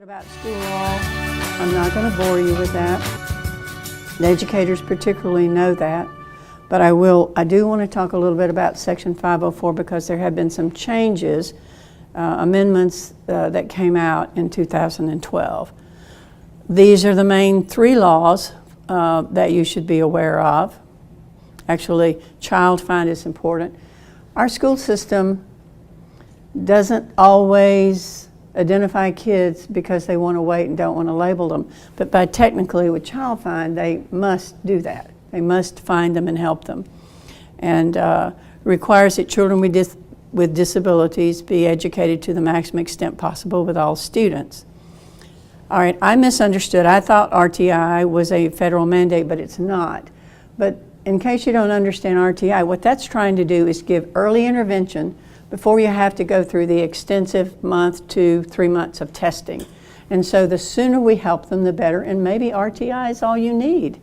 About school law, I'm not going to bore you with that. The educators particularly know that, but I do want to talk a little bit about Section 504 because there have been some changes, amendments that came out in 2012. These are the main three laws that you should be aware of. Actually, child find is important. Our school system doesn't always identify kids because they want to wait and don't want to label them. But technically with child find, they must do that. They must find them and help them. And requires that children with disabilities be educated to the maximum extent possible with all students. All right, I misunderstood. I thought RTI was a federal mandate, but it's not. But in case you don't understand RTI, what that's trying to do is give early intervention before you have to go through the extensive month to 3 months of testing. And so the sooner we help them, the better, and maybe RTI is all you need.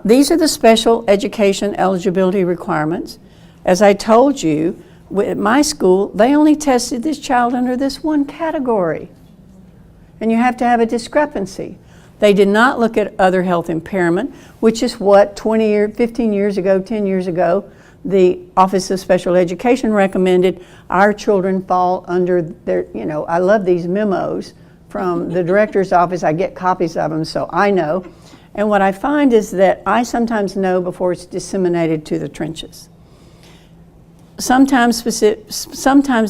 These are the special education eligibility requirements. As I told you, at my school, they only tested this child under this one category. And you have to have a discrepancy. They did not look at other health impairment, which is what 15 years ago, 10 years ago, the Office of Special Education recommended our children fall under their, I love these memos from the director's office. I get copies of them, so I know. And what I find is that I sometimes know before it's disseminated to the trenches. Sometimes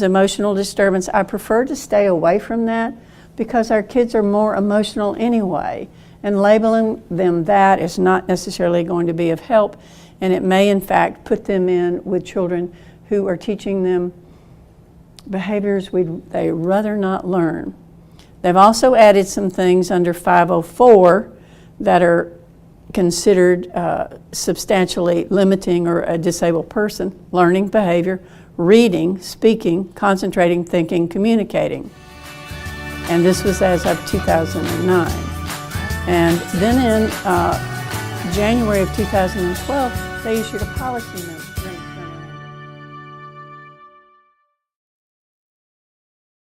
emotional disturbance, I prefer to stay away from that because our kids are more emotional anyway. And labeling them that is not necessarily going to be of help. And it may, in fact, put them in with children who are teaching them behaviors they'd rather not learn. They've also added some things under 504 that are considered substantially limiting or a disabled person: learning behavior, reading, speaking, concentrating, thinking, communicating. And this was as of 2009. And then in January of 2012, they issued a policy note.